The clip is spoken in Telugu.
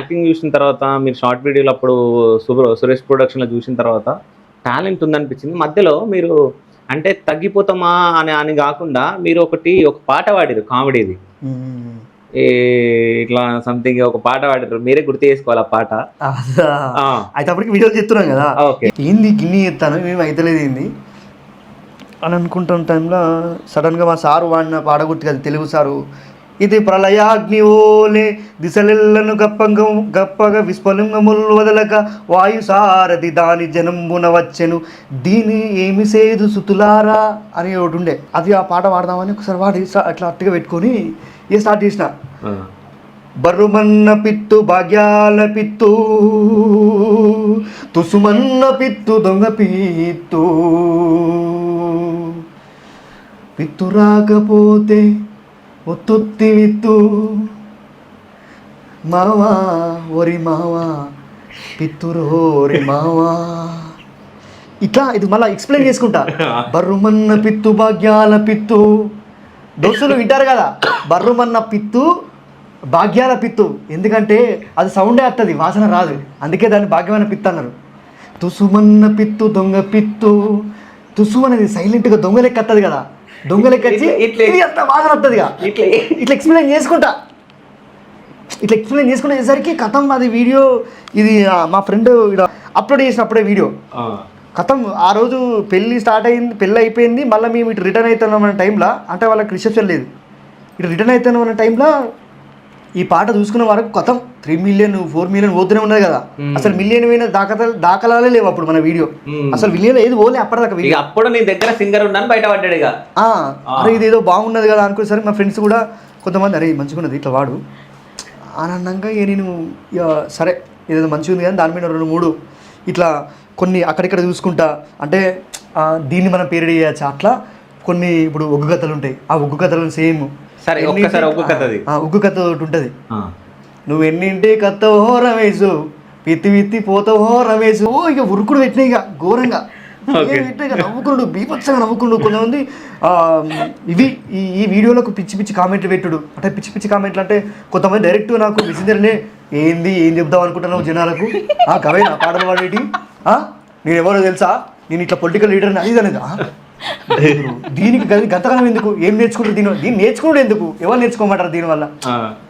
యాక్టింగ్ చూసిన తర్వాత మీరు షార్ట్ వీడియోలు అప్పుడు సురేష్ ప్రొడక్షన్లో చూసిన తర్వాత టాలెంట్ ఉందనిపించింది. మధ్యలో మీరు అంటే తగ్గిపోతామా అని అని కాకుండా మీరు ఒక పాట పాడారు కామెడీది. ఏ ఇట్లా సంథింగ్ ఒక పాట పాడారు, మీరే గుర్తు చేసుకోవాలి ఆ పాట. అయితే అప్పటికి వీడియోలు చెప్తున్నాం కదా, ఏంది గిన్ని చెప్తాను మేము అయితలేదు ఏంది అని అనుకుంటున్న టైంలో సడన్గా మా సారు వాడిన పాట గుర్తు కదా, తెలుగు సారు. ఇది ప్రళయాగ్ని ఓలే దిశలెల్లను గప్పగా విస్ఫలింగములు వదలక వాయుసారథి దాని జనంబున వచ్చెను దీని ఏమి సేదు సుతులారా అని ఒకటి ఉండే. అది ఆ పాట పాడదామని ఒకసారి వాడి అట్లా అట్టుగా పెట్టుకొని స్టార్ట్ చేసిన. బర్రుమన్న పిత్తు భాగ్యాల పిత్తు తుసుమన్న పిత్తు దొంగ పిత్తు పిత్తు రాకపోతే ఒత్తుత్తి విత్తు మావా ఓరి మావా పిత్తురోరి మావా. ఇట్లా ఇది మళ్ళీ ఎక్స్ప్లెయిన్ చేసుకుంటా. బర్రుమన్న పిత్తు భాగ్యాల పిత్తు, దోస్తులు వింటారు కదా, బర్రుమన్న పిత్తు భాగ్యాల పిత్తు, ఎందుకంటే అది సౌండే వస్తుంది, వాసన రాదు, అందుకే దాన్ని భాగ్యమైన పిత్తు అన్నారు. తుసుమన్న పిత్తు దొంగ పిత్తు, తుసు అనేది సైలెంట్గా దొంగ లెక్క వస్తుంది కదా, దొంగ లెక్క వచ్చి అంత వాసన వస్తుంది ఇక. ఇట్లా ఎక్స్ప్లెయిన్ చేసుకుంటా చేసరికి కథం అది వీడియో. ఇది మా ఫ్రెండ్ అప్లోడ్ చేసినప్పుడే వీడియో కథం. ఆ రోజు పెళ్ళి అయిపోయింది, మళ్ళీ మేము ఇటు రిటర్న్ అవుతున్నాం అనే టైంలో, అంటే వాళ్ళకి రిసెప్షన్ లేదు, ఇటు రిటర్న్ అవుతున్నాం అనే టైంలో ఈ పాట చూసుకున్న వరకు కథం 3 మిలియన్ 4 మిలియన్ పోతూనే ఉన్నది కదా. అసలు మిలియన్ పోయిన దాఖలాలే లేవు అప్పుడు మన వీడియో, అసలు మిలియన్ ఏది పోలే అప్పటిదాకా. అప్పుడు నీ దగ్గర సింగర్ ఉన్నాను బయట పడ్డాడు ఇక. అరే ఇది ఏదో బాగున్నది కదా అనుకునేసరికి మా ఫ్రెండ్స్ కూడా కొంతమంది అరే మంచిగున్నది ఇట్లా వాడు ఆనందంగా నేను సరే ఏదో మంచిగా ఉంది కానీ దాని మీద 2-3 ఇట్లా కొన్ని అక్కడిక్కడ చూసుకుంటా, అంటే దీన్ని మనం పేరు చేయొచ్చు అట్లా కొన్ని. ఇప్పుడు ఒగ్గు కథలు ఉంటాయి, ఆ ఒగ్గు కథలను సేమ్ ఉగ్గు కథ ఒకటి ఉంటుంది. నువ్వు ఎన్నింటి కత్తవో రమేషు పిత్తి విత్తి పోతావో రమేషు, ఇక ఉరుకుడు పెట్టినాయి ఇక ఘోరంగా పెట్టినా నవ్వుకున్నాడు, బీభత్సంగా నవ్వుకున్నాడు. కొంతమంది ఇవి ఈ వీడియోలకు పిచ్చి కామెంట్లు పెట్టుడు, అంటే పిచ్చి కామెంట్లు అంటే కొంతమంది డైరెక్ట్ నాకు మెసెంజర్నే ఏం చెప్దాం అనుకుంటున్నావు జనాలకు, కవే నా పాటలు పాడేటి, నేను ఎవరో తెలుసా, నేను ఇట్లా పొలిటికల్ లీడర్ని అది అనేది. దీనికి గంతకాలం ఎందుకు, ఏం నేర్చుకుంటారు దీన్ని నేర్చుకున్నాడు ఎందుకు, ఎవరు నేర్చుకోమంటారు దీనివల్ల.